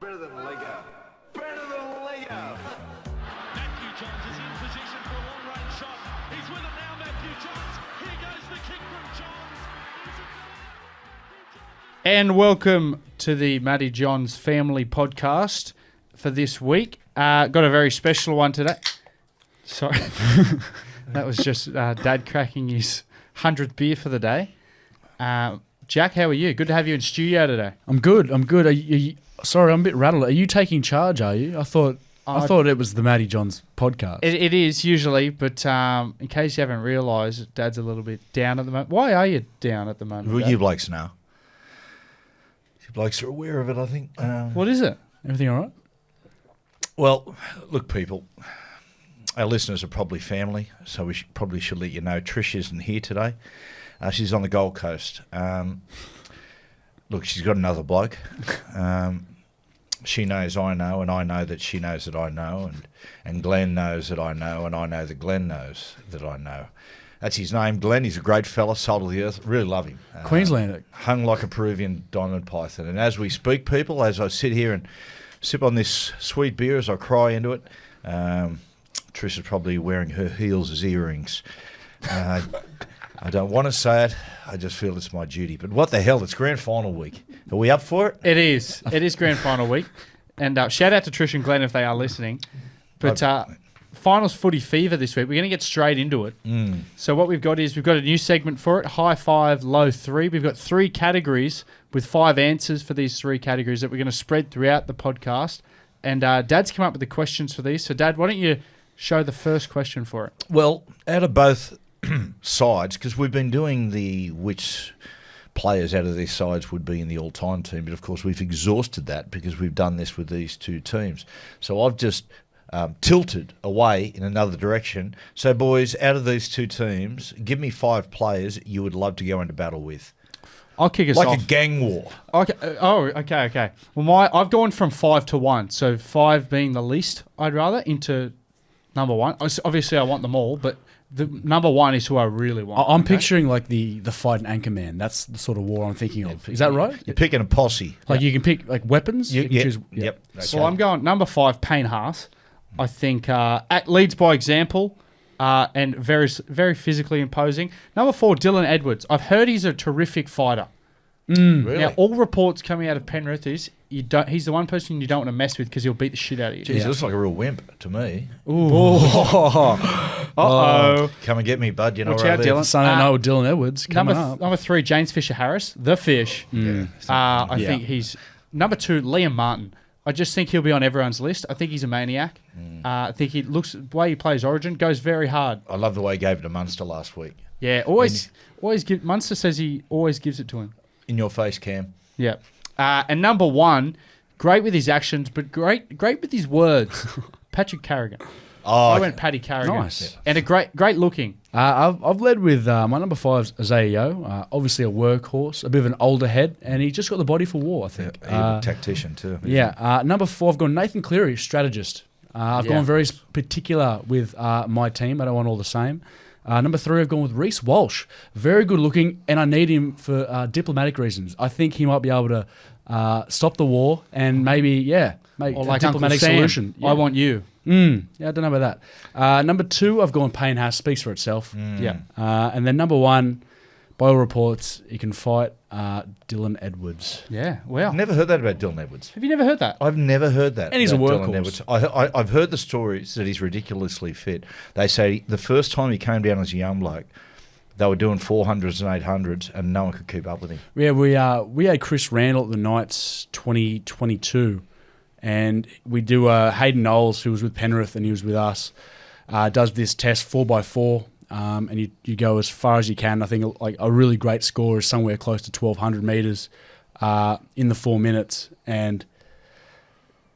Better than Lego. Better than Lego. Matthew Johns is in position for a long-range shot. He's with it now, Matthew Johns. Here goes the kick from Johns. And welcome to the Matty Johns Family Podcast for this week. Got a very special one today. Sorry. That was just Dad cracking his 100th beer for the day. Jack, how are you? Good to have you in studio today. I'm good. Are you, sorry, I'm a bit rattled. Are you taking charge, are you? I thought it was the Matty Johns podcast. It is usually, but in case you haven't realised, Dad's a little bit down at the moment. Why are you down at the moment, Well, Dad? you blokes know. You blokes are aware of it, I think. What is it? Everything all right? Well, look, people, our listeners are probably family, so we probably should let you know Trish isn't here today. She's on the Gold Coast. Look, she's got another bloke. She knows I know, and I know that she knows that I know, and Glenn knows that I know, and I know that Glenn knows that I know. That's his name, Glenn. He's a great fella, salt of the earth. Really love him. Queenslander. Hung like a Peruvian diamond python. And as we speak, people, as I sit here and sip on this sweet beer as I cry into it, Trish is probably wearing her heels as earrings. I don't want to say it. I just feel it's my duty. But what the hell? It's grand final week. Are we up for it? It is. It is grand final week. And shout out to Trish and Glenn if they are listening. But finals footy fever this week. We're going to get straight into it. So what we've got is we've got a new segment for it, high five, low three. We've got 3 categories with 5 answers for these 3 categories that we're going to spread throughout the podcast. And Dad's come up with the questions for these. So Dad, why don't you show the first question for it? Well, out of both sides, because we've been doing the which players out of these sides would be in the all-time team, but of course we've exhausted that because we've done this with these 2 teams. So I've just tilted away in another direction. So boys, out of these 2 teams, give me 5 players you would love to go into battle with. I'll kick us off. Like a gang war. Okay. Okay. Well, I've gone from 5 to 1. So 5 being the least, I'd rather, into number 1. Obviously, I want them all, but the number 1 is who I really want. I'm picturing like the fight in Anchorman. That's the sort of war I'm thinking of. Is that right? You're picking a posse. Like you can pick like weapons? You can choose, Yep. So I'm going number 5, Payne Haas. I think leads by example and very, very physically imposing. Number 4, Dylan Edwards. I've heard he's a terrific fighter. Really? Now, all reports coming out of Penrith is he's the one person you don't want to mess with because he'll beat the shit out of you. Jeez, he looks like a real wimp to me. Ooh. Uh-oh. Come and get me, bud. You know Watch where I out, live. Dylan. Sunday night with Dylan Edwards coming up. Number 3, James Fisher-Harris, the fish. I think he's... Number 2, Liam Martin. I just think he'll be on everyone's list. I think he's a maniac. I think the way he plays Origin goes very hard. I love the way he gave it to Munster last week. Yeah, Munster says he always gives it to him. In your face, Cam. Yeah. And number 1, great with his actions, but great with his words. Patrick Carrigan. I went Paddy Carrigan. Nice. And a great looking. I've led with my number 5 is Zayo. Obviously a workhorse, a bit of an older head, and he just got the body for war, I think. Yeah, he's a tactician too. Number 4, I've gone Nathan Cleary, strategist. I've gone very particular with my team. I don't want all the same. Number 3, I've gone with Reece Walsh. Very good looking, and I need him for diplomatic reasons. I think he might be able to stop the war and maybe, make Or a like diplomatic Uncle Sam, solution. I want you. Yeah, I don't know about that. Number 2, I've gone Payne Haas. Speaks for itself. Yeah. And then number 1, by all reports, he can fight Dylan Edwards. Yeah, wow. I've never heard that about Dylan Edwards. Have you never heard that? I've never heard that. And he's a about Dylan workhorse. Edwards. I've heard the stories that he's ridiculously fit. They say the first time he came down as a young bloke, they were doing 400s and 800s, and no one could keep up with him. Yeah, we had Chris Randall at the Knights 2022, and we do Hayden Knowles, who was with Penrith and he was with us, does this test 4x4, and you go as far as you can. I think like a really great score is somewhere close to 1,200 metres in the 4 minutes, and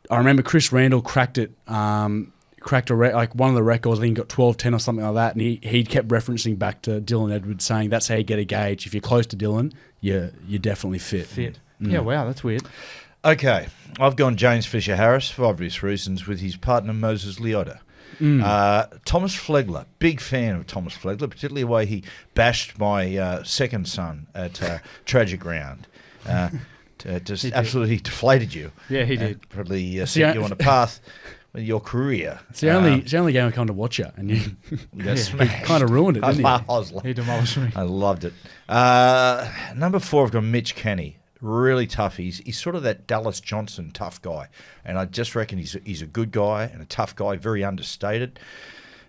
I remember Chris Randall cracked one of the records. I think he got 12:10 or something like that, and he kept referencing back to Dylan Edwards, saying that's how you get a gauge. If you're close to Dylan, you're definitely fit. Yeah, wow, that's weird. Okay, I've gone James Fisher-Harris for obvious reasons with his partner Moses Leota. Thomas Flegler, big fan of Thomas Flegler, particularly the way he bashed my second son at Tragic Round. Just He did. absolutely deflated you. Yeah, he did. And probably See, set you on a path with your career. It's the only game I come to watch you, and you got smashed. kind of ruined it, didn't you? I was like, He demolished me. I loved it. Number 4, I've got Mitch Kenny. Really tough. He's sort of that Dallas Johnson tough guy. And I just reckon he's a good guy and a tough guy, very understated.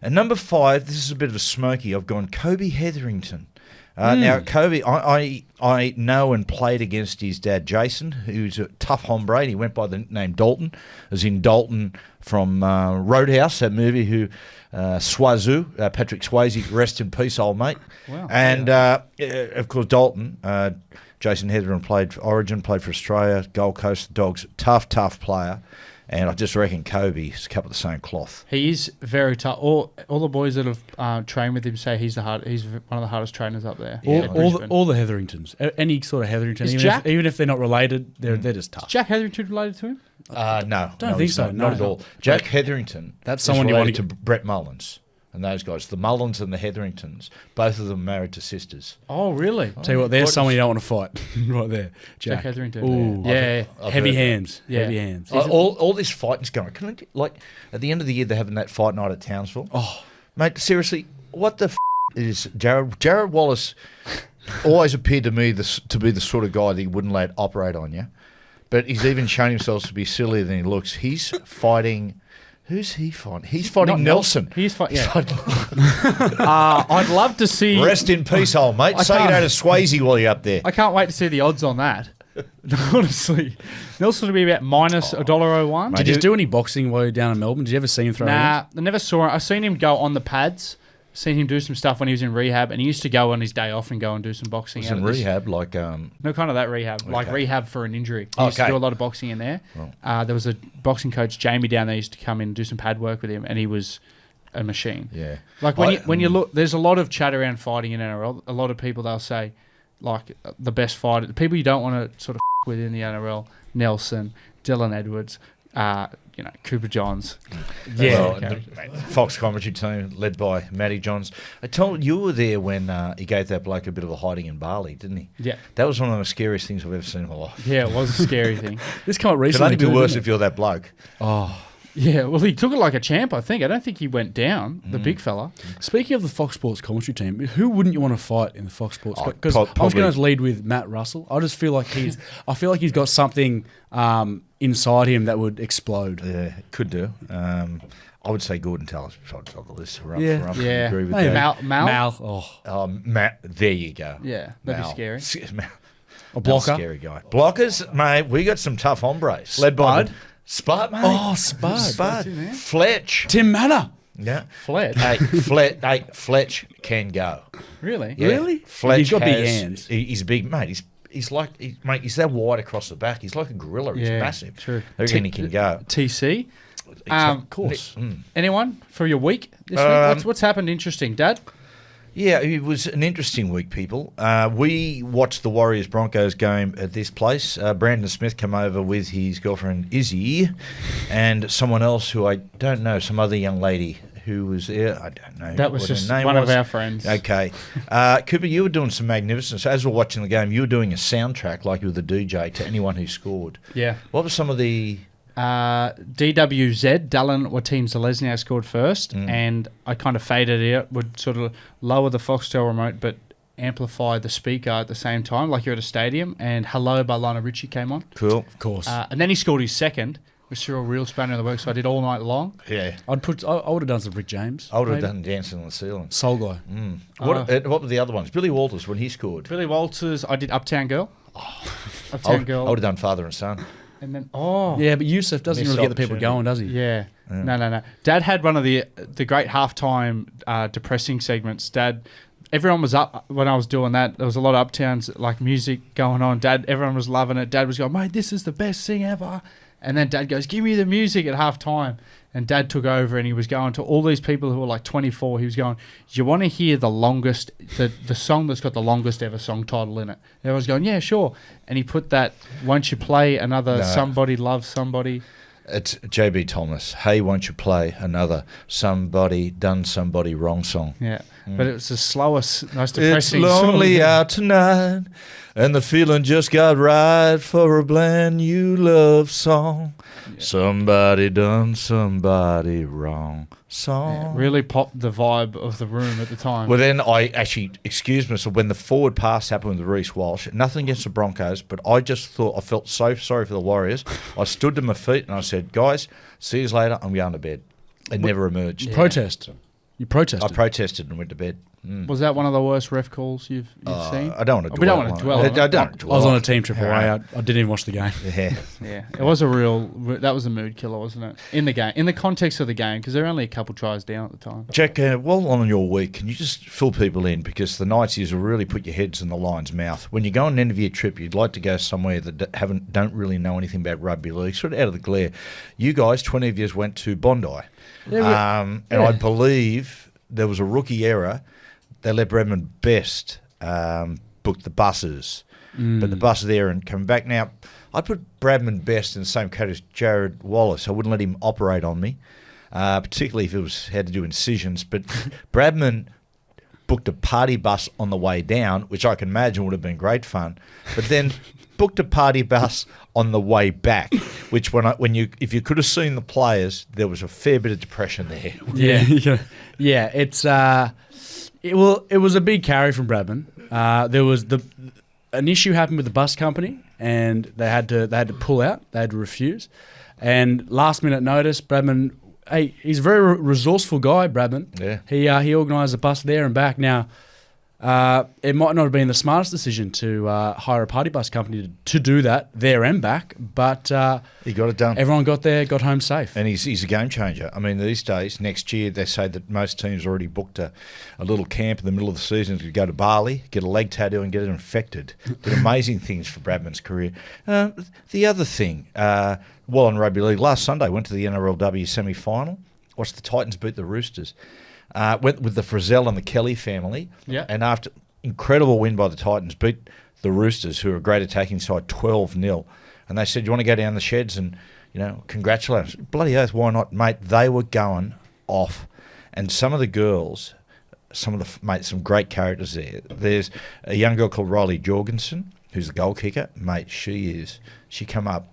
And number 5, this is a bit of a smoky. I've gone Kobe Hetherington. Now, Kobe, I know and played against his dad, Jason, who's a tough hombre, and he went by the name Dalton, as in Dalton from Roadhouse, that movie, who Swazoo, Patrick Swayze, rest in peace, old mate. Wow. And, of course, Dalton, Jason Hetherington played for Origin, played for Australia, Gold Coast Dogs, tough player. And I just reckon Kobe's cut with the same cloth. He is very tough. All the boys that have trained with him say he's one of the hardest trainers up there. Yeah. All the Hetheringtons, any sort of Hetherington, Is even if they're not related, they're just tough. Is Jack Hetherington related to him? No. Don't think he's so, Not no. at all. Jack Hetherington That's is someone you want related to to Brett Mullins and those guys. The Mullins and the Hetheringtons, both of them married to sisters. Oh, really? Tell you what, there's someone you don't want to fight right there, Jack Jack. Hetherington. Ooh, Yeah. I've heavy heard that. hands, Yeah. heavy hands. All this fighting's going. Can I, like at the end of the year, they're having that fight night at Townsville. Oh, Mate, seriously, what the is Jared Wallace? Always appeared to me to be the sort of guy that you wouldn't let operate on you, but he's even shown himself to be sillier than he looks. He's fighting. Who's he fighting? He's fighting Not Nelson. He's fighting. Yeah. fighting- I'd love to see. Rest in peace, old mate. I Say you can't- know to Swayze while you're up there. I can't wait to see the odds on that. Honestly, Nelson will be about minus $1.01. did you do any boxing while you're down in Melbourne? Did you ever see him throw? Nah, I never saw him. I seen him go on the pads. Seen him do some stuff when he was in rehab, and he used to go on his day off and go and do some boxing. He's out in at this- rehab, like No, kind of that rehab, like Okay. rehab for an injury. He used to Okay. do a lot of boxing in there. There was a boxing coach, Jamie, down there, used to come in and do some pad work with him, and he was a machine. yeah. Like when you look, there's a lot of chat around fighting in NRL. A lot of people, they'll say, like the best fighter, the people you don't want to sort of with in the NRL, Nelson, Dylan Edwards, Cooper Johns. Yeah. Well, Okay. the Fox commentary team led by Matty Johns. I told you were there when he gave that bloke a bit of a hiding in Bali, didn't he? Yeah. That was one of the scariest things I've ever seen in my life. Yeah, it was a scary thing. This come up It recently. could only be too, worse didn't if you're that bloke. Yeah, well, he took it like a champ, I think. I don't think he went down, the big fella. it? Speaking of the Fox Sports commentary team, who wouldn't you want to fight in the Fox Sports? Oh, Because I was probably- going to lead with Matt Russell. I just feel like he's got something inside him that would explode. Yeah, could do. I would say Gordon Tallis on top of the list. Yeah. Yeah. Agree with Hey, that. Mal? Oh, Matt, there you go. Yeah, that'd be Mal. scary. Mal. a blocker. Scary guy. Blockers, mate, we got some tough hombres. Led by Spud? Spud, mate. Oh, Spud. Spud. in there. Fletch. Tim Manor. Yeah. Fled. Fletch can go. Really? Yeah. Really? Fletch He's got big has- hands. He's big, mate. He's that wide across the back. He's like a gorilla. He's Yeah, massive. true. I reckon he can go. TC. Of course. Anyone for your week this week? What's happened interesting, Dad? Yeah, it was an interesting week, people. We watched the Warriors-Broncos game at this place. Brandon Smith came over with his girlfriend Izzy and someone else who I don't know, some other young lady who was there. I don't know. That was what her just name one of was. our friends. Okay. Cooper, you were doing some magnificence. As we're watching the game, you were doing a soundtrack like you were the DJ to anyone who scored. Yeah. What were some of the... DWZ, Dallin Wateen Zalesniak scored first, and I kind of faded it out, would sort of lower the Foxtel remote, but amplify the speaker at the same time, like you're at a stadium, and Hello by Lionel Richie came on. Cool. Of course. And then he scored his second, which threw a real spanner in the works, so I did all night long. Yeah. I would have done some Rick James. I would have maybe. done Dancing on the Ceiling. Soul Guy. What were the other ones? Billy Walters, when he scored. Billy Walters, I did Uptown Girl. I Uptown would Girl. have done Father and Son. And then, Yeah, but Yusuf doesn't Missed really get the people opportunity. going, does he? Yeah. No. Dad had one of the great halftime depressing segments. Dad, everyone was up when I was doing that. There was a lot of Uptowns, like music going on. Dad, everyone was loving it. Dad was going, mate, this is the best thing ever. And then Dad goes, give me the music at halftime. And Dad took over and he was going to all these people who were like 24. He was going, you want to hear the longest, the song that's got the longest ever song title in it? And everyone's going, yeah, sure. And he put that, won't you play another No. Somebody Love Somebody? It's JB Thomas. Hey, won't you play another Somebody Done Somebody Wrong song? Yeah. But it was the slowest, most It's depressing lonely song. out tonight. And the feeling just got right for a brand new love song. Somebody done somebody wrong song. Really popped the vibe of the room at the time. Well, then I actually excused myself when the forward pass happened with Reece Walsh. Nothing against the Broncos, but I just thought I felt so sorry for the Warriors. I stood to my feet and I said, "Guys, see you later. I'm going to bed." It never emerged. Protest. You protested. I protested and went to bed. Was that one of the worst ref calls you've seen? I don't want to We dwell. don't want to dwell on it. I don't. I was on a team trip away. I didn't even watch the game. Yeah. Yeah, it was that was a mood killer, wasn't it? In the game, in the context of the game, because they're only a couple tries down at the time. Jack, while on your week, can you just fill people in? Because the Knightsies will really put your heads in the lion's mouth. When you go on an end of year trip, you'd like to go somewhere that don't really know anything about rugby league, sort of out of the glare. You guys, 20 of you went to Bondi. And I believe there was a rookie error. They let Bradman Best book the buses, but the bus there and coming back. Now, I put Bradman Best in the same category as Jared Wallace. I wouldn't let him operate on me, particularly if it had to do incisions. But Bradman booked a party bus on the way down, which I can imagine would have been great fun. But then booked a party bus on the way back, which if you could have seen the players, there was a fair bit of depression there. Yeah. It's it was a big carry from Bradman. There was an issue happened with the bus company, and they had to pull out. They had to refuse, and last minute notice, Bradman. Hey, he's a very resourceful guy, Bradman. Yeah. He organised a bus there and back. Now, it might not have been the smartest decision to hire a party bus company to do that there and back, but He got it done. everyone got there, got home safe. And he's a game changer. I mean, these days, next year, they say that most teams already booked a little camp in the middle of the season to go to Bali, get a leg tattoo and get it infected. Did amazing things for Bradman's career. The other thing, while on rugby league, last Sunday, went to the NRLW semi-final, watched the Titans beat the Roosters. Went with the Frizzell and the Kelly family. Yeah. And after incredible win by the Titans, beat the Roosters, who are a great attacking side, 12-0. And they said, "You want to go down the sheds and, congratulate us?" Bloody oath, why not, mate? They were going off. And some of the girls, some great characters there. There's a young girl called Riley Jorgensen, who's the goal kicker. Mate, she come up.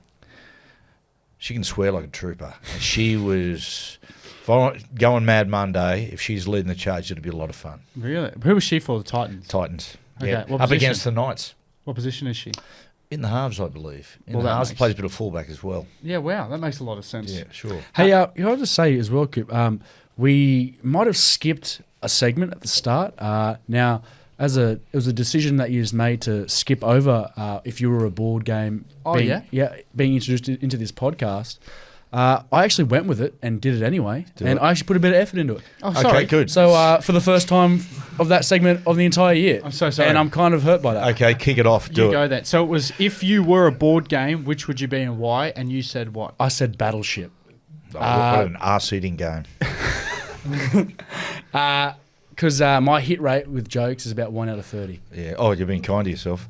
She can swear like a trooper. And she was... If I want go on Mad Monday, if she's leading the charge, it'll be a lot of fun. Really? Who was she for? The Titans. Titans. Okay, Yeah. what Up position? against the Knights. What position is she? In the halves, I believe. In Well, the that halves, makes- plays a bit of fullback as well. Yeah, wow, that makes a lot of sense. Yeah, sure. Hey, you have to say as well, Kip, we might have skipped a segment at the start. Now, it was a decision that you just made to skip over if you were a board game. Oh, being introduced into this podcast. I actually went with it and did it anyway, I actually put a bit of effort into it. Oh, sorry. Okay, good. So for the first time of that segment of the entire year, I'm so sorry. and I'm kind of hurt by that. Okay, kick it off. You Do go it. then. So it was, if you were a board game, which would you be and why? And you said what? I said Battleship. Oh, what an arse-eating game. Because my hit rate with jokes is about 1 out of 30. Yeah. Oh, you've been kind to yourself.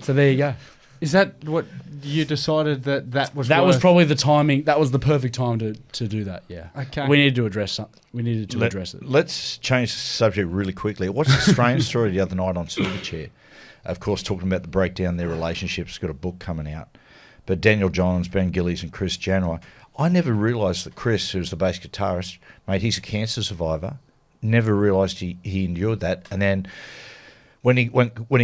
So there you go. Is that what you decided that was That was worth? probably the timing. That was the perfect time to do that. Yeah. Okay. We needed to address something. We needed to address it. Let's change the subject really quickly. I watched a strange story the other night on Silverchair. Of course, talking about the breakdown of their relationships. Got a book coming out. But Daniel Johns, Ben Gillies and Chris Janua, I never realised that Chris, who's the bass guitarist, mate, he's a cancer survivor. Never realised he endured that. And then when he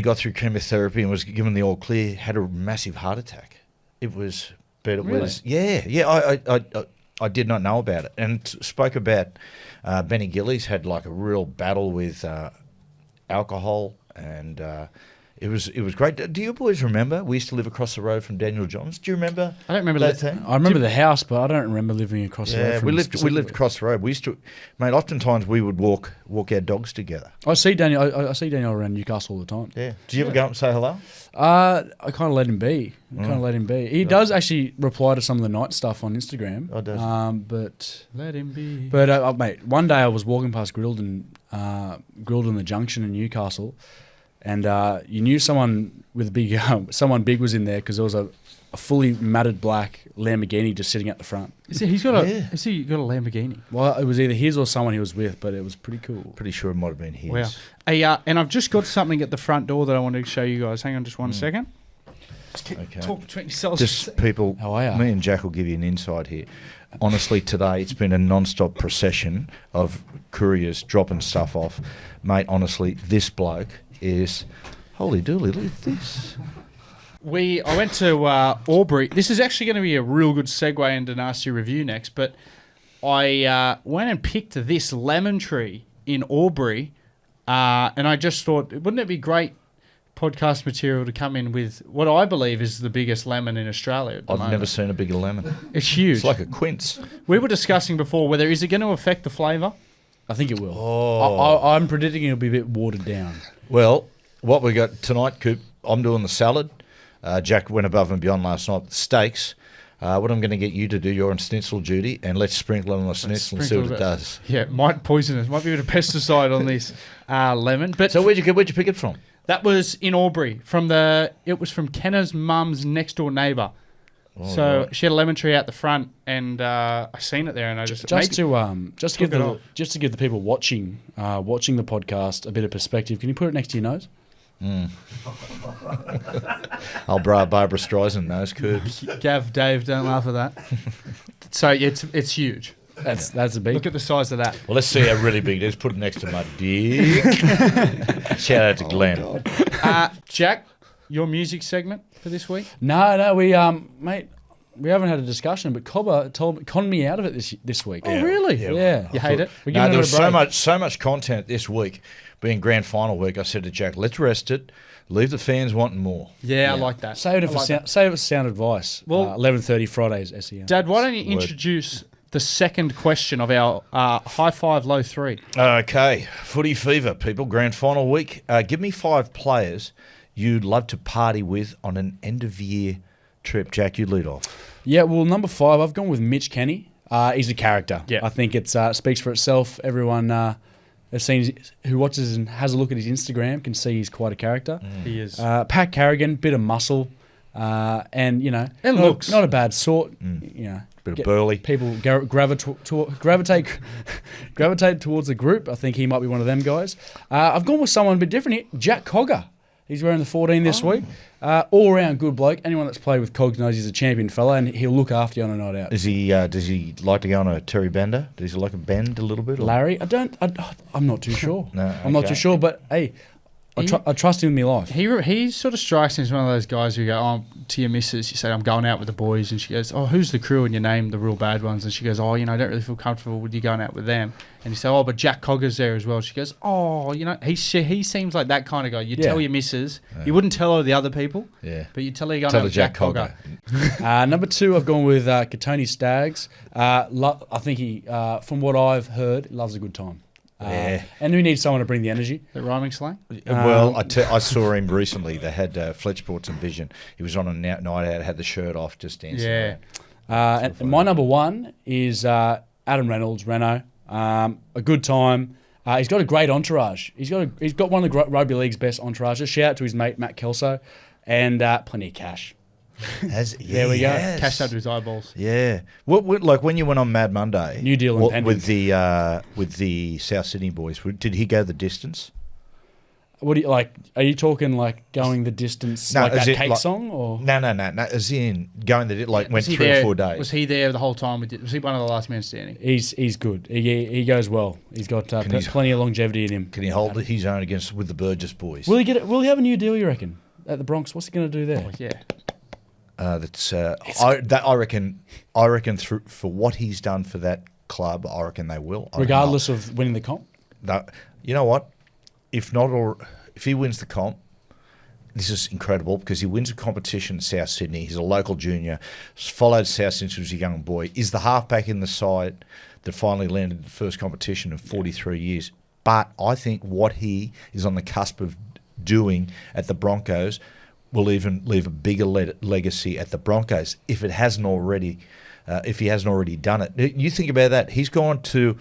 got through chemotherapy and was given the all clear, had a massive heart attack. It was yeah. I did not know about it, and spoke about Benny Gillies had like a real battle with alcohol, and it was great. Do you boys remember? We used to live across the road from Daniel Johns. Do you remember? I don't remember that that. thing. I remember the house, but I don't remember living across the road Yeah, from we him lived specifically. across the road. We used to, mate. Oftentimes we would walk our dogs together. I see Daniel. I see Daniel around Newcastle all the time. Yeah. Did you ever go up and say hello? I kind of let him be. He does actually reply to some of the night stuff on Instagram. Oh, does he? But Let him be. mate, one day I was walking past Grilled in the Junction in Newcastle, and you knew someone with a big someone big was in there because there was a a fully matted black Lamborghini just sitting at the front. He's got a Lamborghini. Well, it was either his or someone he was with, but it was pretty cool. Pretty sure it might have been his. Wow. And I've just got something at the front door that I wanted to show you guys. Hang on just one second. Okay. Talk between yourselves. Just people, How are ya? me and Jack will give you an insight here. Honestly, today it's been a non-stop procession of couriers dropping stuff off. Mate, honestly, this bloke is... Holy dooly, look at this. I went to Albury. This is actually going to be a real good segue into Nasty Review next, but I went and picked this lemon tree in Albury, and I just thought, wouldn't it be great podcast material to come in with what I believe is the biggest lemon in Australia at the I've moment. never seen a bigger lemon. It's huge. It's like a quince. We were discussing before whether is it going to affect the flavour? I think it will. Oh. I'm predicting it'll be a bit watered down. Well, what we got tonight, Coop, I'm doing the salad. Jack went above and beyond last night with the steaks. What I'm going to get you to do, you're on schnitzel duty, and let's sprinkle it on the schnitzel and see what it does. Yeah, it might poison us. Might be a bit of pesticide on this lemon. But So where'd you pick it from? that was in Albury. It was from Kenna's mum's next door neighbour. So right. she had a lemon tree out the front, and I seen it there, and I just Just to give Took it the people watching the podcast a bit of perspective. Can you put it next to your nose? I'll Barbara Streisand nose Coop's. Gav, Dave, don't laugh at that. So it's huge. That's a big. Look at the size of that. Well, let's see how really big it is. Put it next to my dick. Shout out to Glenn. Jack, your music segment for this week? No, we mate, we haven't had a discussion, but Cobber conned me out of it this week. Oh, really? Yeah. You hate it? We're No, giving there it was a break. so much content this week, being grand final week. I said to Jack, let's rest it. Leave the fans wanting more. Yeah, I like that. Save it I for like that. save it for sound advice. Well- 11:30 Fridays SEN. Dad, why don't you Word. introduce the second question of our high five, low three? Okay, footy fever, people. Grand final week. Give me 5 players you'd love to party with on an end-of-year trip. Jack, you lead off. Yeah, well, number 5, I've gone with Mitch Kenny. He's a character. Yeah. I think it speaks for itself. Everyone has seen who watches and has a look at his Instagram can see he's quite a character. He is. Pat Carrigan, bit of muscle, and And not, looks. not a bad sort. You know, Bit of burly. people gravitate towards the group. I think he might be one of them guys. I've gone with someone a bit different here. Jack Cogger. He's wearing the 14 this week. All around good bloke. Anyone that's played with Cogs knows he's a champion fella, and he'll look after you on a night out. Does he like to go on a Terry Bender? Does he like to bend a little bit? Or? Larry, I'm not too sure. No, I'm not okay. too sure, but hey, I trust him with my life. He sort of strikes me as one of those guys who go, to your missus, you say, I'm going out with the boys, and she goes, who's the crew? And you name the real bad ones, and she goes, I don't really feel comfortable with you going out with them. And you say, but Jack Cogger's there as well. She goes, he seems like that kind of guy. You tell your missus, you wouldn't tell her the other people, but you tell her you're going out with Jack Cogger. Number 2, I've gone with Katoni Staggs. I think he, from what I've heard, loves a good time. And we need someone to bring the energy. The rhyming slang? Well, I saw him recently. They had Fletch brought some vision. He was on a night out, had the shirt off, just dancing. Yeah. around. And my number 1 is Adam Reynolds, Reno. A good time. He's got a great entourage. He's got one of the rugby league's best entourages. Shout out to his mate Matt Kelso, and plenty of cash. There we go. Cashed out to his eyeballs. Yeah. What like when you went on Mad Monday? New deal impending. with the South Sydney boys. Did he go the distance? What do you like? Are you talking like going the distance, like that Kate song, or No. As in going went Was he 3 there- or 4 days. Was he there the whole time? Was he one of the last men standing? he's good. He goes well. He's got plenty of longevity in him. Can he hold his own with the Burgess boys? Will he get it? Will he have a new deal? You reckon at the Bronx? What's he going to do there? Yeah. I reckon for what he's done for that club, I reckon they will. Regardless of winning the comp. No, you know what? If he wins the comp, this is incredible because he wins a competition at South Sydney. He's a local junior, followed South since he was a young boy. Is the halfback in the side that finally landed the first competition in 43 years. But I think what he is on the cusp of doing at the Broncos will even leave a bigger legacy at the Broncos if he hasn't already done it. You think about that. He's gone to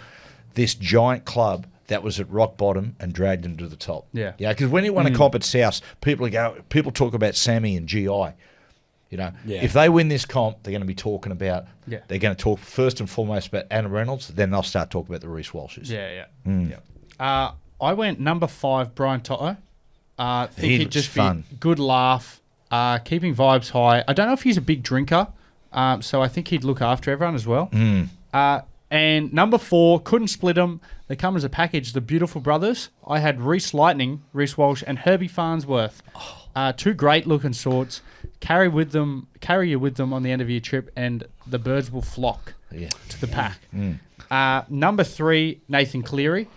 this giant club that was at rock bottom and dragged him to the top. Yeah. Because when he won a comp at South, people talk about Sammy and GI. You know, Yeah. if they win this comp, they're going to be talking about. Yeah. They're going to talk first and foremost about Adam Reynolds. Then they'll start talking about the Reece Walshes. Yeah. Mm. Yeah. I went number 5, Brian Toto. Think He he'd looks just fun. be good laugh, keeping vibes high. I don't know if he's a big drinker, so I think he'd look after everyone as well. And number 4, couldn't split them. They come as a package. The Beautiful Brothers. I had Reece Lightning, Reece Walsh, and Herbie Farnsworth. 2 great looking sorts. Carry you with them on the end of your trip, and the birds will flock to the pack. Number 3, Nathan Cleary.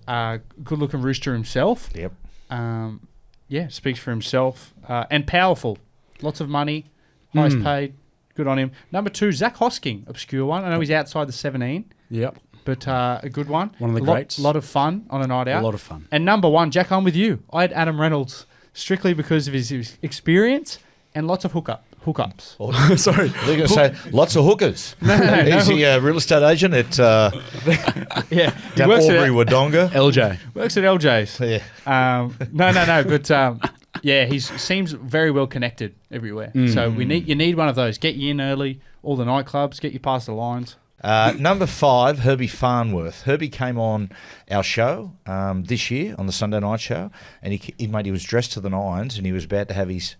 Good looking rooster himself. Yep. Speaks for himself. And powerful. Lots of money. Highest paid. Good on him. Number 2, Zach Hosking. Obscure one. I know he's outside the 17. Yep. But a good one. One of the greats. A lot of fun on a night out. A lot of fun. And number 1, Jack, I'm with you. I had Adam Reynolds strictly because of his experience and lots of hookups. Sorry. They're going to say lots of hookers. No. Is he a real estate agent at Yeah. He down works Albury at, Wodonga? LJ. works at LJ's. Yeah. No. But he seems very well connected everywhere. So you need one of those. Get you in early. All the nightclubs. Get you past the lines. Number 5, Herbie Farnsworth. Herbie came on our show this year on the Sunday night show, and he was dressed to the nines, and he was about to have his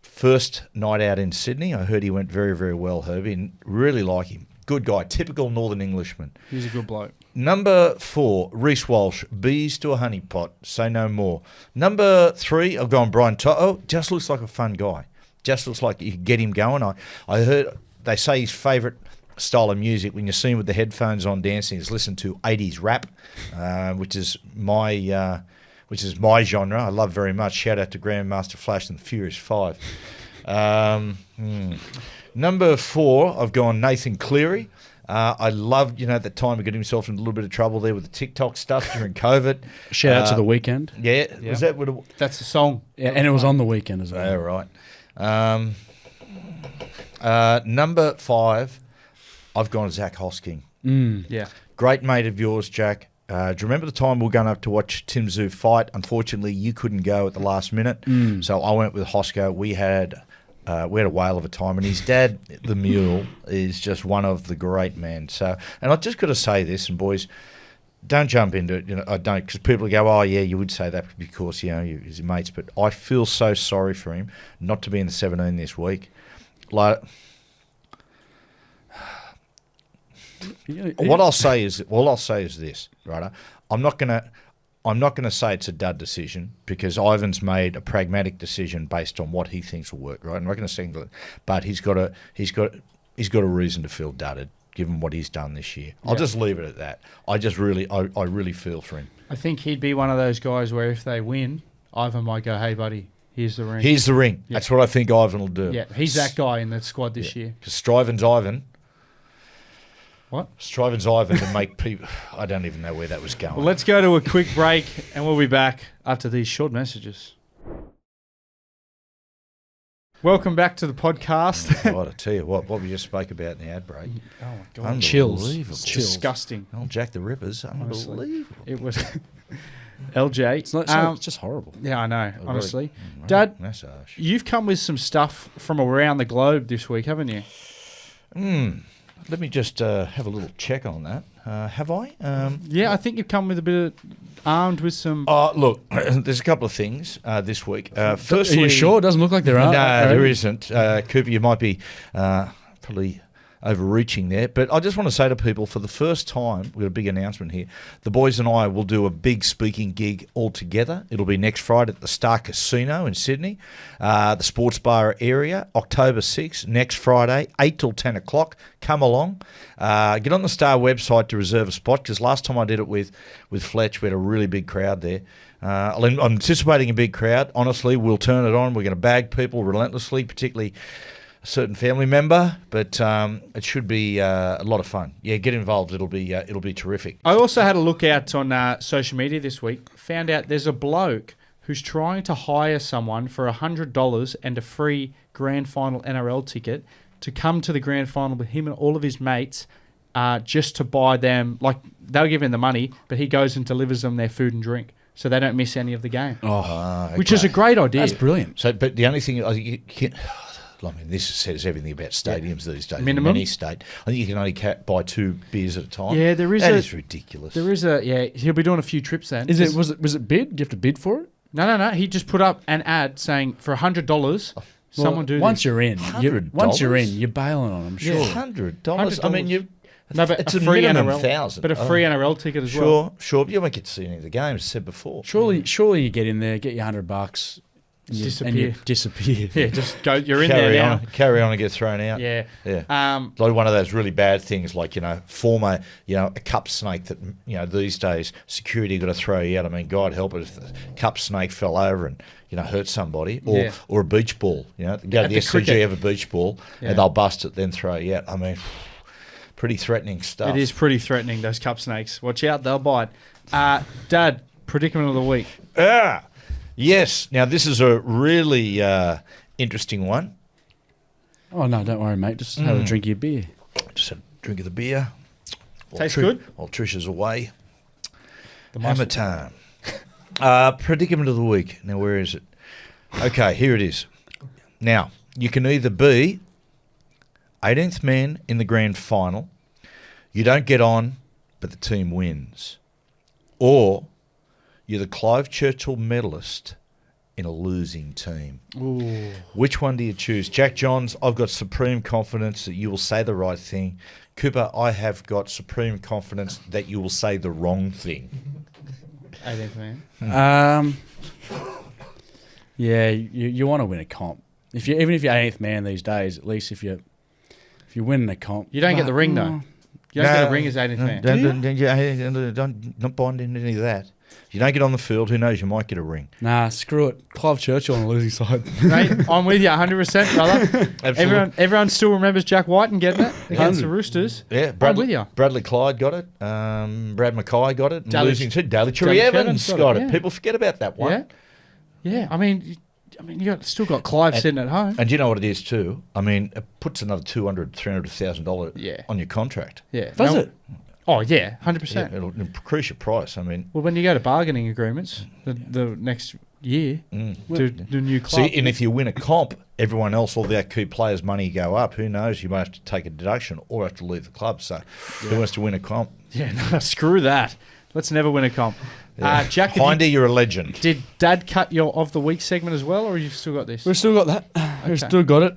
first night out in Sydney. I heard he went very, very well, Herbie, and really like him. Good guy, typical Northern Englishman. He's a good bloke. Number 4, Reece Walsh. Bees to a honey pot. Say no more. Number 3, I've gone Brian Toto. Just looks like a fun guy. Just looks like you could get him going. I heard they say his favourite style of music when you see him with the headphones on dancing is listen to 80s rap, which is my genre. I love very much. Shout out to Grandmaster Flash and the Furious 5. Number 4, I've gone Nathan Cleary. I loved, that time he got himself in a little bit of trouble there with the TikTok stuff during COVID. Shout out to The Weekend. Yeah, was that what it was? That's the song. Yeah, and it was on The Weekend as well. Oh, right. Number 5, I've gone Zach Hosking. Yeah. Great mate of yours, Jack. Do you remember the time we were going up to watch Tim Zoo fight? Unfortunately, you couldn't go at the last minute, so I went with Hosco. We had a whale of a time, and his dad, the mule, is just one of the great men. So, and I've just got to say this, and boys, don't jump into it. I don't, because people go, "Oh, yeah, you would say that because he's your mates." But I feel so sorry for him not to be in the 17 this week. Like, all I'll say is this, right? I'm not gonna say it's a dud decision because Ivan's made a pragmatic decision based on what he thinks will work, right? I'm not going to single it, but he's got a reason to feel dudded given what he's done this year. I'll just leave it at that. I really feel for him. I think he'd be one of those guys where if they win, Ivan might go, "Hey, buddy, here's the ring." Here's the ring. Yeah. That's what I think Ivan will do. Yeah, he's that guy in the squad this year. Because Striven's Ivan. What? Striven's Ivan to make people... I don't even know where that was going. Well, let's go to a quick break, and we'll be back after these short messages. Welcome back to the podcast. God, I tell you what we just spoke about in the ad break. Oh, my God. Chills. Unbelievable. Disgusting. Oh, Jack the Ripper's unbelievable. It was LJ. It's just horrible. Yeah, I know, honestly. Really, Dad, massage. you've come with some stuff from around the globe this week, haven't you? Let me just have a little check on that. Have I? Yeah, I think you've come with a bit of armed with some... Look, there's a couple of things this week. Firstly, Are you sure? It doesn't look like there are. No, there isn't. Cooper, you might be probably overreaching there. But I just want to say to people, for the first time, we've got a big announcement here. The boys and I will do a big speaking gig all together. It'll be next Friday at the Star Casino in Sydney, the sports bar area, October 6th, next Friday, 8 till 10 o'clock. Come along. Get on the Star website to reserve a spot, because last time I did it with Fletch, we had a really big crowd there. I'm anticipating a big crowd. Honestly, we'll turn it on. We're going to bag people relentlessly, particularly a certain family member, but it should be a lot of fun. Yeah, get involved. It'll be terrific. I also had a look out on social media this week. Found out there's a bloke who's trying to hire someone for $100 and a free grand final NRL ticket to come to the grand final with him and all of his mates, just to buy them. Like, they'll give him the money, but he goes and delivers them their food and drink, so they don't miss any of the game. Oh, Which is a great idea. that's brilliant. So, but the only thing I mean, this says everything about stadiums these days. Minimum? In any state. I think you can only buy 2 beers at a time. Yeah, there is That a- is ridiculous. There is he'll be doing a few trips then. Was it bid? Do you have to bid for it? No. He just put up an ad saying for $100, someone do once this. you're in, $100? you're bailing on them. Sure. Yeah. $100. I mean, No, but it's a a free minimum NRL, 1,000. but a free NRL ticket as well. Sure. But you won't get to see any of the games, said before. Surely you get in there, get your $100, and you disappear. Yeah, just go. You're in there now. Carry on and get thrown out. Yeah. Yeah. Like one of those really bad things, like, form a cup snake that, these days security got to throw you out. I mean, God help it if the cup snake fell over and, hurt somebody, or a beach ball. Go to the SCG, cricket. have a beach ball, Yeah. and they'll bust it, then throw you out. I mean, pretty threatening stuff. It is pretty threatening, those cup snakes. Watch out, they'll bite. Dad, predicament of the week. Yes. Now, this is a really interesting one. Oh no, don't worry, mate. Just have a drink of your beer. Just had a drink of the beer. Tastes good? While Trish is away. The Hammer muscle. time. Predicament of the week. Now, where is it? Okay, here it is. Now, you can either be 18th man in the grand final, you don't get on, but the team wins, or you're the Clive Churchill medalist in a losing team. Ooh. Which one do you choose? Jack Johns, I've got supreme confidence that you will say the right thing. Cooper, I have got supreme confidence that you will say the wrong thing. 18th man. Yeah, you want to win a comp. Even if you're 18th man these days, at least if you win a comp, You don't get the ring, though. You don't get a ring as 18th man. Don't bind into any of that. If you don't get on the field, who knows, you might get a ring. Nah, screw it. Clive Churchill on the losing side. Mate, I'm with you 100%, brother. Absolutely. Everyone still remembers Jack White and getting it against the Roosters. Yeah, I'm with you. Bradley Clyde got it. Brad Mackay got it. And Daly- losing to Daly Daly Evans got got it, it. yeah. People forget about that one. Yeah. I mean, you still got Clive sitting at home. And you know what it is too? I mean, it puts another $200,000, $300,000 Yeah. on your contract. Yeah. Does it? Oh, yeah, 100%. Yeah, it'll increase your price. I mean, Well, when you go to bargaining agreements the next year to the new club. see, and if you win a comp, everyone else, all the key players' money go up. Who knows? You might have to take a deduction or have to leave the club. So, who wants to win a comp? Yeah, no, screw that. Let's never win a comp. Jack, Hindy, you're a legend. did Dad cut your of the week segment as well, or you've still got this? We've still got that. We've still got it.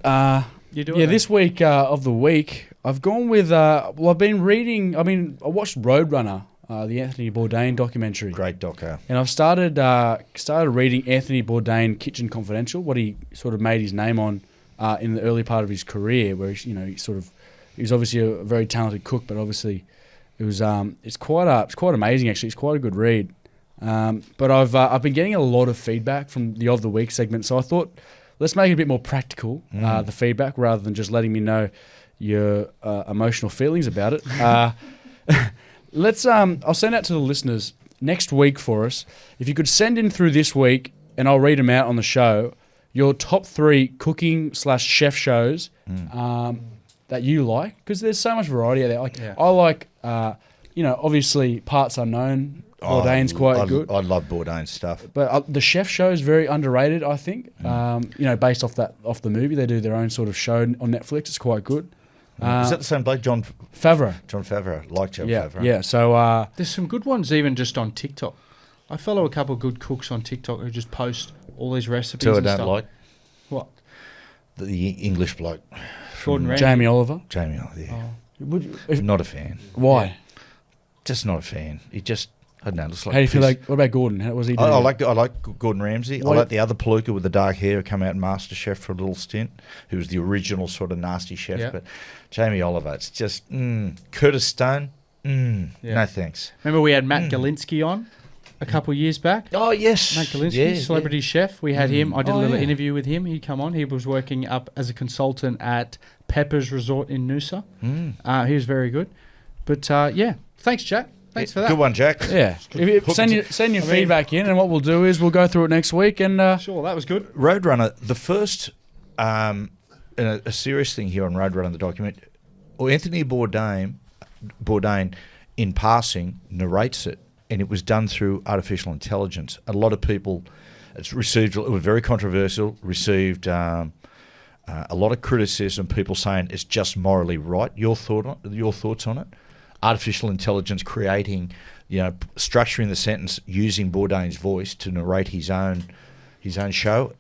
You do it Yeah, then. this week of the week, I've gone with. I've been reading. I watched Roadrunner, the Anthony Bourdain documentary. Great doco. And I've started reading Anthony Bourdain Kitchen Confidential, what he sort of made his name on in the early part of his career, where he was obviously a very talented cook, but obviously it was it's quite amazing actually. It's quite a good read. But I've been getting a lot of feedback from the of the week segment, so I thought let's make it a bit more practical, the feedback, rather than just letting me know your emotional feelings about it. I'll send out to the listeners next week for us. If you could send in through this week, and I'll read them out on the show, your top 3 cooking/chef shows that you like, because there's so much variety out there. I like, obviously Parts Unknown. Bourdain's quite good. I love Bourdain's stuff. But the chef show is very underrated, I think. Based off the movie, they do their own sort of show on Netflix. It's quite good. Is that the same bloke, John Favreau? John Favreau. Like John Yeah, Favreau. yeah. So There's some good ones even just on TikTok. I follow a couple of good cooks on TikTok who just post all these recipes Two I and don't stuff. like. What? The English bloke. Gordon Ramsay. Jamie Oliver. Jamie, yeah. Would Not a fan. why? Just not a fan. He just, I don't know, looks like How do you feel piss. like? What about Gordon? How was he doing? I like Gordon Ramsay. What- I like the other palooka with the dark hair who come out in MasterChef for a little stint, who was the original sort of nasty chef. Yeah. But Jamie Oliver, it's just, Curtis Stone, no thanks. Remember we had Matt Galinsky on a couple of years back? Oh, yes. Matt Galinsky, celebrity chef. We had him. I did a little yeah. interview with him. He'd come on. He was working up as a consultant at Pepper's Resort in Noosa. He was very good. But, thanks, Jack. Thanks for that. Good one, Jack. Yeah. Send your feedback in, and what we'll do is we'll go through it next week. And Sure, that was good. Roadrunner, the first, a serious thing here on Roadrunner, the document, Anthony Bourdain, in passing, narrates it, and it was done through artificial intelligence. A lot of people, it was very controversial, received A lot of criticism, people saying it's just morally right. Your thoughts on it? Artificial intelligence creating, structuring the sentence using Bourdain's voice to narrate his own show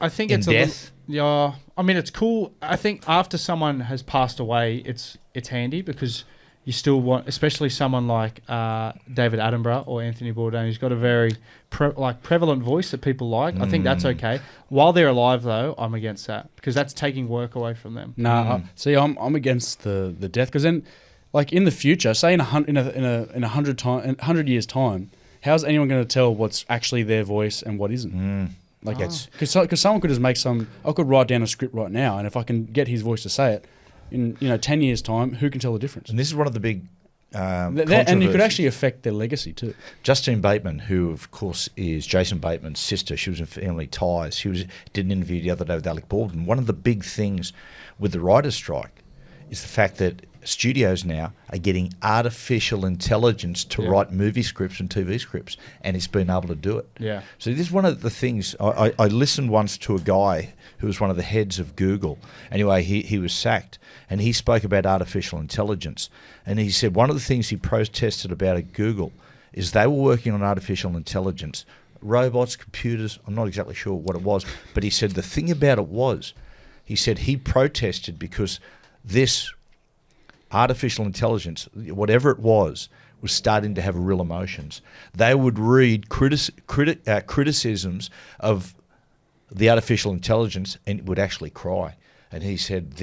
I think in it's death. Yeah, I mean it's cool. I think after someone has passed away, it's handy because you still want, especially someone like David Attenborough or Anthony Bourdain, who's got a very prevalent voice that people like. I think that's okay. While they're alive, though, I'm against that because that's taking work away from them. See, I'm against the death because then, like in the future, say in 100 years' time, how's anyone going to tell what's actually their voice and what isn't? Because someone could just make I could write down a script right now, and if I can get his voice to say it, in 10 years' time, who can tell the difference? And this is one of the big and you could actually affect their legacy too. Justine Bateman, who of course is Jason Bateman's sister, she was in Family Ties. Did an interview the other day with Alec Baldwin. One of the big things with the writer's strike is the fact that studios now are getting artificial intelligence to write movie scripts and TV scripts, and it's been able to do it. Yeah. So this is one of the things. I listened once to a guy who was one of the heads of Google. Anyway, he was sacked, and he spoke about artificial intelligence. And he said one of the things he protested about at Google is they were working on artificial intelligence, robots, computers. I'm not exactly sure what it was, but he said the thing about it was, he said he protested because this artificial intelligence, whatever it was starting to have real emotions. They would read criticisms of the artificial intelligence and would actually cry. And he said,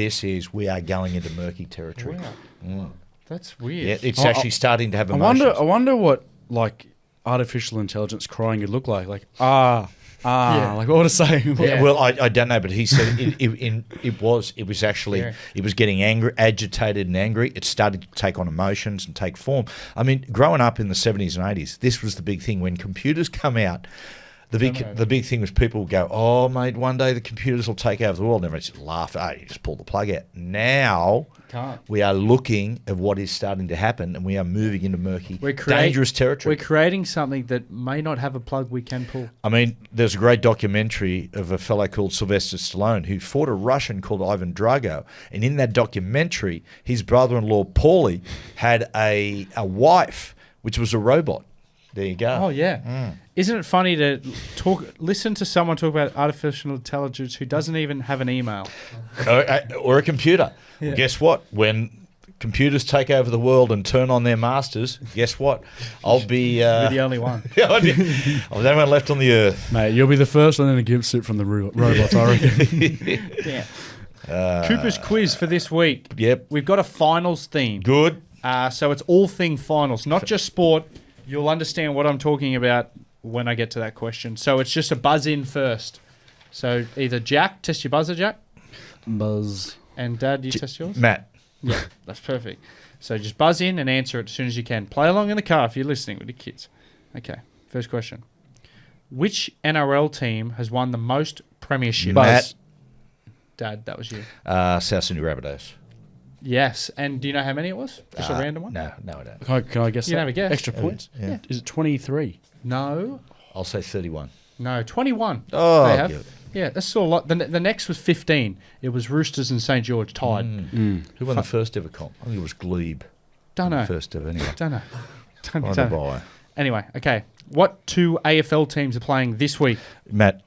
we are going into murky territory. Wow. That's weird. Yeah, it's actually starting to have emotions. I wonder what artificial intelligence crying would look like. Like what would it say? Yeah, well, I don't know, but he said it was actually, it was getting angry, agitated and angry. It started to take on emotions and take form. I mean, growing up in the 70s and 80s, this was the big thing. When computers come out, the big thing was people would go, oh, mate, one day the computers will take over the world. And everyone just laugh. You just pull the plug out. Now we are looking at what is starting to happen, and we are moving into murky, dangerous territory. We're creating something that may not have a plug we can pull. I mean, there's a great documentary of a fellow called Sylvester Stallone who fought a Russian called Ivan Drago. And in that documentary, his brother-in-law, Paulie, had a wife, which was a robot. There you go. Oh, yeah. Isn't it funny to listen to someone talk about artificial intelligence who doesn't even have an email? Or a computer. Yeah. Well, guess what? When computers take over the world and turn on their masters, guess what? I'll be... You're the only one. I'm the only one left on the earth. Mate, you'll be the first one in a gift suit from the robots, I reckon. Yeah. Cooper's quiz for this week. Yep. We've got a finals theme. Good. So it's all thing finals, not just sport. You'll understand what I'm talking about when I get to that question. So it's just a buzz in first. So either Jack, test your buzzer, Jack. Buzz. And Dad, you test yours? Matt. Yeah, that's perfect. So just buzz in and answer it as soon as you can. Play along in the car if you're listening with your kids. Okay, first question. Which NRL team has won the most premierships? Matt. Dad, that was you. South Sydney Rabbitohs. Yes, and do you know how many it was? Just a random one? No, I don't. Can I guess You can that? have a guess. Extra points? Yeah. Is it 23? No. I'll say 31. No, 21. Oh, they have. good. Yeah, that's still a lot. The next was 15. It was Roosters and St. George tied. Who won the first ever comp? I think it was Glebe. Don't know. First ever, anyway. Don't know. By the by. Anyway, okay. What two AFL teams are playing this week? Matt.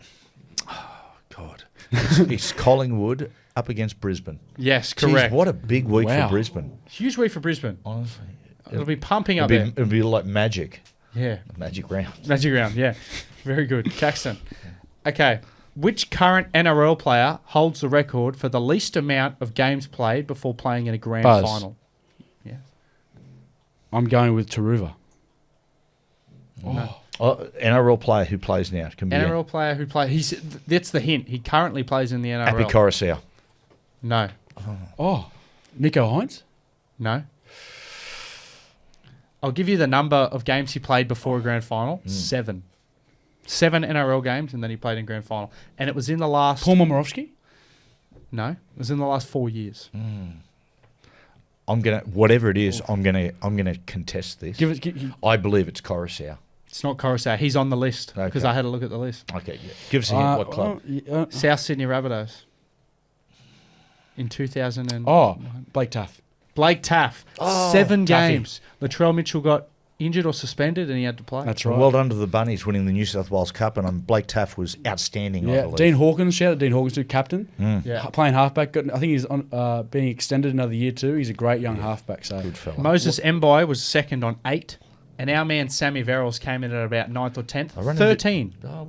Oh, God. It's Collingwood up against Brisbane. Yes, Jeez, correct. what a big week Wow. for Brisbane. Huge week for Brisbane. Honestly. It'll be pumping up It'll there. be like magic. Yeah. Magic round. Magic round, yeah. Very good. Caxton. Okay. Which current NRL player holds the record for the least amount of games played before playing in a grand Buzz. final? Yeah. I'm going with Taruva. NRL player who plays now. Can be NRL player who plays. That's the hint. He currently plays in the NRL. Happy Coruscant. No. Oh, Nico Hines? No. I'll give you the number of games he played before a grand final. 7. 7 NRL games, and then he played in grand final. And it was in the last... Paul Momirovski? No. It was in the last 4 years. I'm gonna whatever it is. I'm gonna contest this. I believe it's Coruscant. It's not Coruscant. He's on the list because Okay. I had a look at the list. Okay, yeah. Give us a hint. What club? South Sydney Rabbitohs. In 2000 and Blake Taff. Blake Taff. Oh, 7 Taffy. games. Latrell Mitchell got injured or suspended and he had to play. That's right. Well done to the Bunnies winning the New South Wales Cup, and Blake Taff was outstanding. I Yeah, believe. Dean Hawkins. Shout out Dean Hawkins, too, captain. Yeah. Playing halfback. I think he's on being extended another year too. He's a great young halfback. So Good fella. Moses Mbai was second on 8. And our man Sammy Verrills came in at about 9th or 10th. I run 13. Oh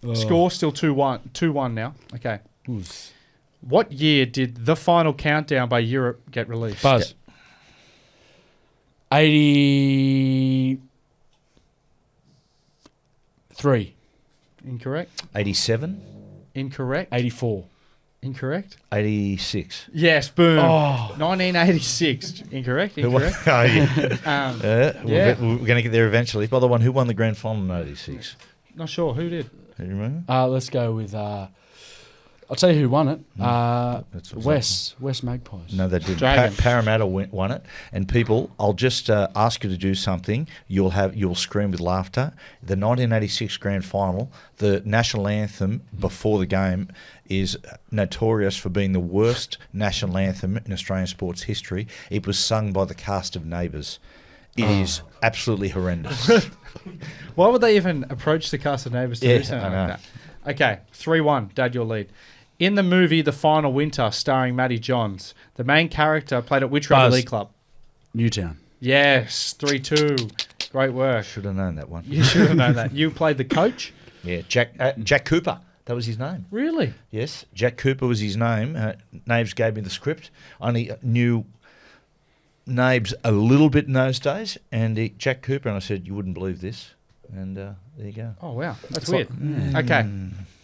wow. Score still 2-1 now. Okay. What year did The Final Countdown by Europe get released? Buzz. 83. Incorrect. 87, Incorrect. 84. Incorrect. 86. Yes, boom. Oh. 1986. Incorrect. Who won? Incorrect. Oh, yeah. Yeah. We're going to get there eventually. By the one, who won the grand final in 86? Not sure. Who did? Do you remember? Let's go with. I'll tell you who won it. That's what's West Magpies. No, they didn't. Dragons. Parramatta won it. And people, I'll just ask you to do something. You'll scream with laughter. The 1986 grand final, the national anthem before the game is notorious for being the worst national anthem in Australian sports history. It was sung by the cast of Neighbours. It is absolutely horrendous. Why would they even approach the cast of Neighbours to Yeah, do something I know. like that? Okay, 3-1. Dad, your lead. In the movie The Final Winter, starring Matty Johns, the main character played at which rugby Buzz. league club? Newtown. Yes, 3-2. Great work. Should have known that one. You should have known that. You played the coach? Yeah, Jack Cooper. That was his name. Really? Yes, Jack Cooper was his name. Nabes gave me the script. I only knew Nabes a little bit in those days, and Jack Cooper, and I said, you wouldn't believe this. And there you go. Oh, wow. That's weird. Okay.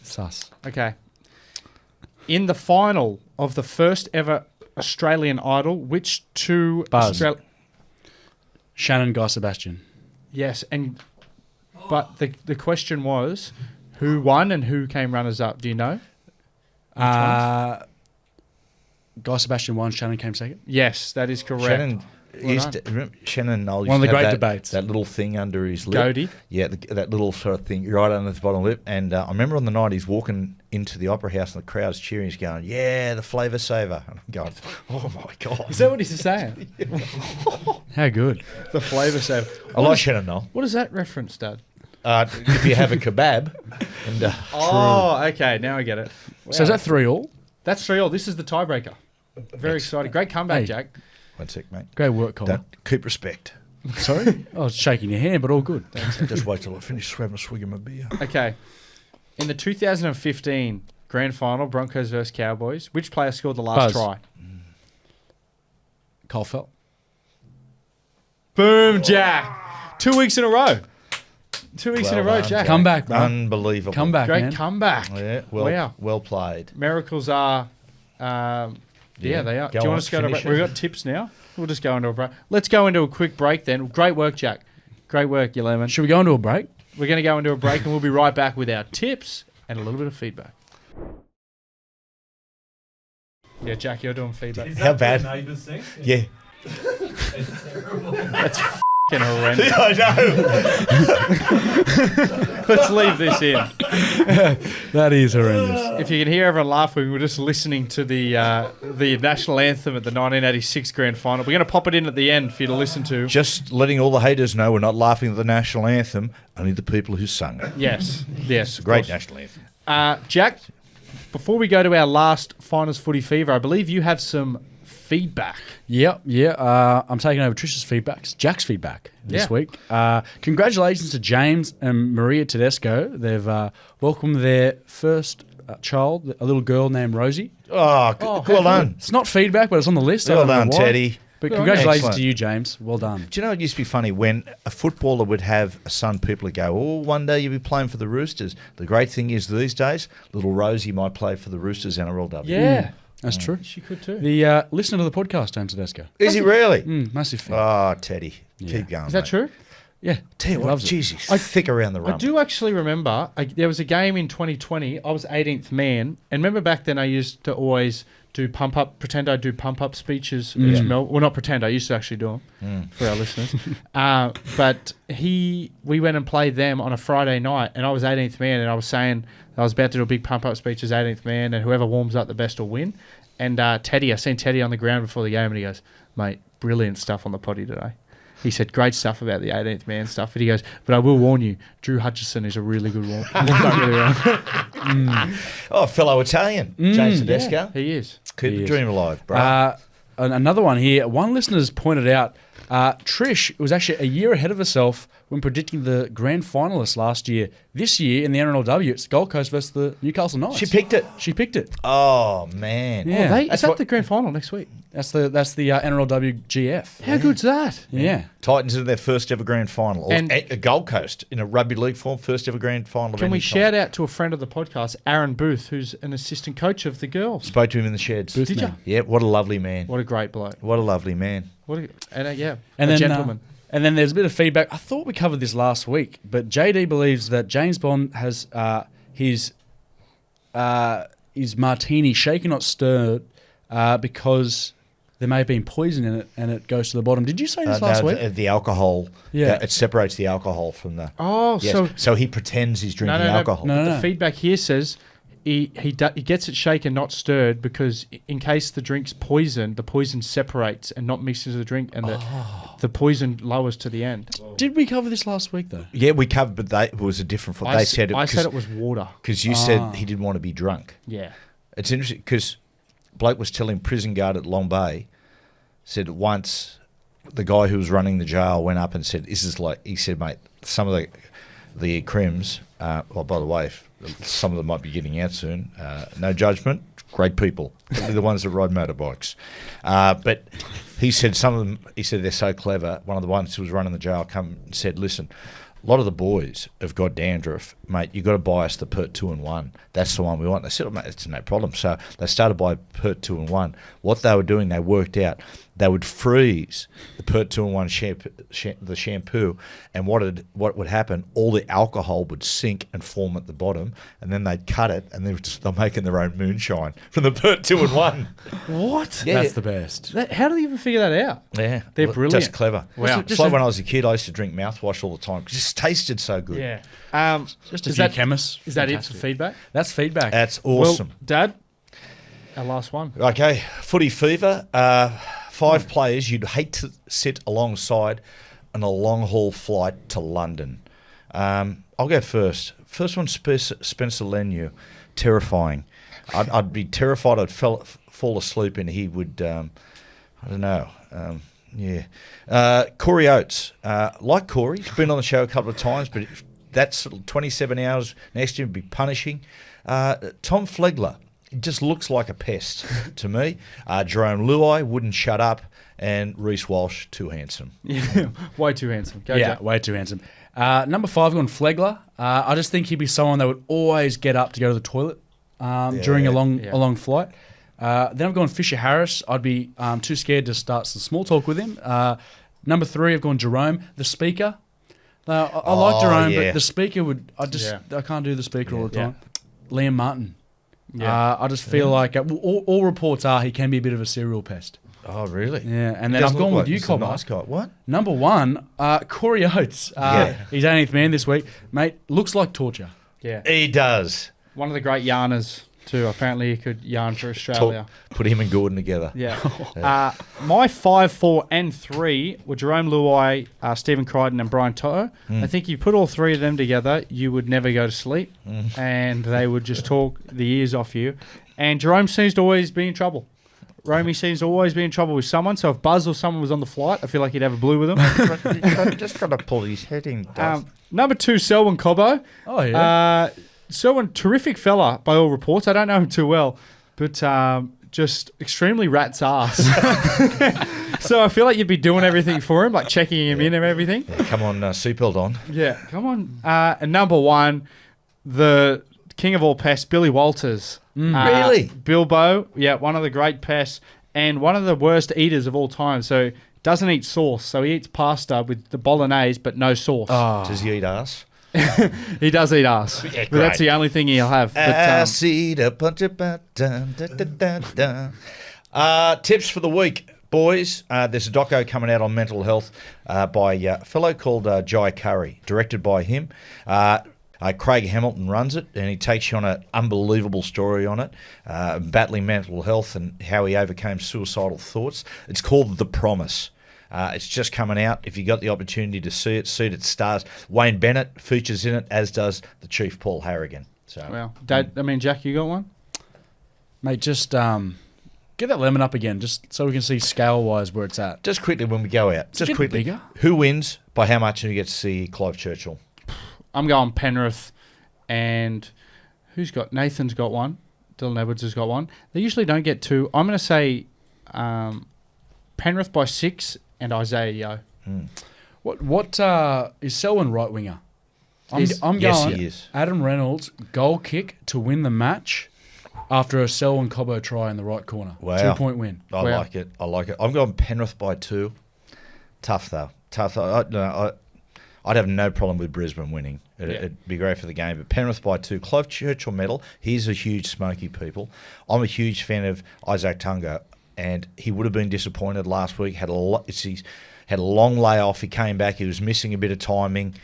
Sus. Okay. In the final of the first ever Australian Idol, which two Buzz. Shannon Guy Sebastian. Yes, but the question was who won and who came runners up. Do you know? Guy Sebastian won. Shannon came second. Yes, that is correct. Shannon Well used done. to, remember Shannon and Noel used One of the to have great that, debates. that little thing under his lip. Goatee. Yeah, that little sort of thing right under the bottom lip. And I remember on the night he's walking into the Opera House and the crowd's cheering. He's going, yeah, the flavour saver. And I'm going, oh my God. Is that what he's saying? How good. The flavour saver. I like Shannon Noel. What is that reference, Dad? If you have a kebab. And, Oh, okay. Now I get it. So is that 3-3? That's 3-3. This is the tiebreaker. Very exciting. Great comeback, Hey. Jack. one sec, mate. Great work, Colin. Keep respect. Sorry? I was shaking your hand, but all good. Just wait till I finish having a swig of my beer. Okay. In the 2015 grand final, Broncos versus Cowboys, which player scored the last Buzz. try? Cole Felt. Boom, Jack. 2 weeks in a row. 2 weeks in a Well row, done, Jack. Come back, man. Unbelievable. Come back, Great man. comeback. Yeah, Wow. well played. Miracles are, yeah, they are. Go Do you on, want us to go to a break? finish it. We've got tips now. We'll just go into a break. Let's go into a quick break then. Great work, Jack. Great work, you lemon. Should we go into a break? We're going to go into a break and we'll be right back with our tips and a little bit of feedback. Yeah, Jack, you're doing feedback. How bad? Neighbours thing? Yeah. That's f***ing horrendous. I know. Let's leave this in. That is horrendous. If you can hear everyone laughing, we're just listening to the national anthem at the 1986 grand final. We're going to pop it in at the end for you to listen to. Just letting all the haters know we're not laughing at the national anthem, only the people who sung it. Yes, yes. of Great course. national anthem. Jack, before we go to our last Finals Footy Fever, I believe you have some feedback. Yeah. I'm taking over Trish's feedbacks, Jack's feedback this Yeah. week. Congratulations to James and Maria Tedesco. They've welcomed their first child, a little girl named Rosie. Oh, well done. It's not feedback, but it's on the list. I Well don't know done, why. Teddy. But Good on you. congratulations Excellent. to you, James. Well done. Do you know, it used to be funny when a footballer would have a son, people would go, oh, one day you'll be playing for the Roosters. The great thing is these days, little Rosie might play for the Roosters NRLW. Yeah, That's true. she could too. The listener to the podcast, James Tedesco. Is he really? Massive fan. Oh, Teddy. Yeah. Keep going. Is that mate. true? Yeah, Tell you he what, loves it. Jesus, thick around the I rump. do actually remember there was a game in 2020. I was 18th man, and remember back then I used to always pretend I do pump up speeches. Well, not pretend. I used to actually do them for our listeners. But we went and played them on a Friday night, and I was 18th man, and I was saying I was about to do a big pump up speech as 18th man, and whoever warms up the best will win. And I seen Teddy on the ground before the game, and he goes, "Mate, brilliant stuff on the potty today." He said, great stuff about the 18th man stuff. But he goes, but I will warn you, Drew Hutchison is a really good warm. Really well. Oh, fellow Italian, James Tedesco. He is. Keep the dream alive, bro. Another one here. One listener's pointed out Trish was actually a year ahead of herself when predicting the grand finalists last year. This year in the NRLW, it's Gold Coast versus the Newcastle Knights. She picked it. She picked it. Oh, man. Yeah. Is that the grand final next week? That's the NRLW GF. How good's that? Yeah. Titans in their first ever grand final. Or And- a Gold Coast in a rugby league form, first ever grand final. Can we shout out to a friend of the podcast, Aaron Booth, who's an assistant coach of the girls? Spoke to him in the sheds. Did you? Yeah, what a lovely man. What a great bloke. What a lovely man. And And a then, gentleman. And then there's a bit of feedback. I thought we covered this last week, but JD believes that James Bond has his martini shaken, not stirred, because there may have been poison in it and it goes to the bottom. Did you say this last week? The alcohol. Yeah. It separates the alcohol from the. Oh, Yes. So he pretends he's drinking alcohol. No. The feedback here says he gets it shaken, not stirred, because in case the drink's poisoned, the poison separates and not mixes into the drink, and the poison lowers to the end. Did we cover this last week, though? Yeah, we covered, but it was a different. They said it. I said it was water. because you said he didn't want to be drunk. Yeah. It's interesting because bloke was telling prison guard at Long Bay, said once the guy who was running the jail went up and said, "This is like," he said, "Mate, some of the crims. Well, by the way, some of them might be getting out soon. No judgment, great people. They're the ones that ride motorbikes." But he said some of them. He said they're so clever. One of the ones who was running the jail come and said, "Listen, a lot of the boys have got dandruff, mate. You've got to buy us the Pert 2-in-1. That's the one we want." They said, "Oh, mate, it's no problem." So they started by Pert 2-in-1. What they were doing, they worked out. They would freeze the Pert 2-in-1 shampoo, and what would happen, all the alcohol would sink and form at the bottom, and then they'd cut it, and they're making their own moonshine from the Pert 2-in-1 What? Yeah. That's the best. How do they even figure that out? Yeah. They're Well, brilliant. Just clever. Wow. It's like when I was a kid, I used to drink mouthwash all the time because it just tasted so good. Yeah. Just a Is few that- chemists. Is that it for Fantastic. feedback? That's feedback. That's awesome. Well, Dad, our last one. Okay, footy fever. 5 players you'd hate to sit alongside on a long-haul flight to London. I'll go first. First one, Spencer Leniu. Terrifying. I'd be terrified I'd fall asleep and he would, I don't know, yeah. Corey Oates. Like Corey, he's been on the show a couple of times, but that's 27 hours next to him would be punishing. Tom Flegler. He just looks like a pest to me. Jerome Luai wouldn't shut up, and Reece Walsh, too handsome. Yeah. Way too handsome. Go, Yeah, Jack. way too handsome. Number 5, gone Flegler. I just think he'd be someone that would always get up to go to the toilet during a long flight. Then I've gone Fisher Harris. I'd be too scared to start some small talk with him. Number 3, I've gone Jerome, the speaker. I like Jerome, yeah. but the speaker would. I can't do the speaker all the time. Liam Martin. I just feel like all reports are he can be a bit of a serial pest. Oh, really? Yeah, and He then I've doesn't gone look with you, he's a Cobber. nice guy. What? Number 1, Corey Oates. He's 18th man this week. Mate, looks like torture. Yeah. He does. One of the great yarners, too. Apparently, he could yarn for Australia. Put him and Gordon together. Yeah. My 5, 4, and 3 were Jerome Luai, Stephen Crichton, and Brian Toto. I think you put all 3 of them together, you would never go to sleep, and they would just talk the ears off you. And Jerome seems to always be in trouble. Romy seems to always be in trouble with someone, so if Buzz or someone was on the flight, I feel like he'd have a blue with him. Just got to pull his head in. Number 2, Selwyn Cobbo. Oh, yeah. Selwyn, terrific fella by all reports. I don't know him too well, but just extremely rat's ass. So I feel like you'd be doing everything for him, like checking him in and everything. Yeah, come on, seatbelt on. Yeah, come on. And number 1, the king of all pests, Billy Walters. Really? Bilbo, one of the great pests. and one of the worst eaters of all time. So doesn't eat sauce. So he eats pasta with the bolognese, but no sauce. Does he eat ass? He does eat ass. Yeah, but that's great. the only thing he'll have. But, Ass eater, punch it back, dun, dun, dun, dun, dun. Tips for the week, boys. There's a doco coming out on mental health by a fellow called Jai Curry, directed by him. Craig Hamilton runs it, and he takes you on an unbelievable story on it, battling mental health and how he overcame suicidal thoughts. It's called The Promise. It's just coming out. If you got the opportunity to see it, it stars. Wayne Bennett features in it, as does the Chief Paul Harrigan. So, well, Dad, I mean, Jack, you got one? Mate, just get that lemon up again, just so we can see scale-wise where it's at. just quickly when we go out, just getting quickly, bigger? who wins by how much, and who gets to see Clive Churchill? I'm going Penrith, and Nathan's got one. Dylan Edwards has got one. They usually don't get two. I'm going to say Penrith by 6 and Isaiah Yeo. What is Selwyn right winger? I'm Yes, going he is. Adam Reynolds goal kick to win the match after a Selwyn Cobbo try in the right corner. Wow. 2-point win. I Wow. like it. I'm going Penrith by 2. Tough though. I'd have no problem with Brisbane winning. It'd be great for the game. But Penrith by 2. Clive Churchill medal. He's a huge smoky people. I'm a huge fan of Isaac Tungo, and he would have been disappointed last week. He's had a long layoff. He came back. He was missing a bit of timing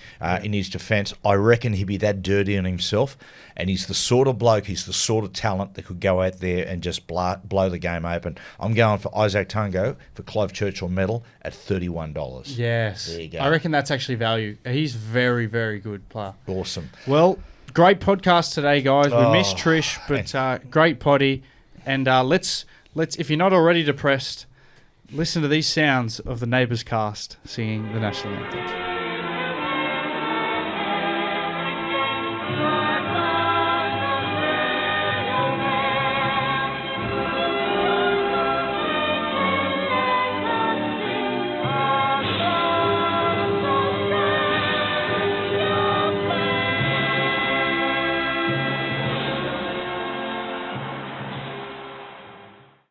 in his defence. I reckon he'd be that dirty on himself. And he's the sort of bloke, he's the sort of talent that could go out there and just blow the game open. I'm going for Isaac Tungo for Clive Churchill medal at $31. Yes. There you go. I reckon that's actually value. He's very, very good player. Awesome. Well, great podcast today, guys. We missed Trish, but great potty. And let's if you're not already depressed, listen to these sounds of the Neighbours cast singing the national anthem.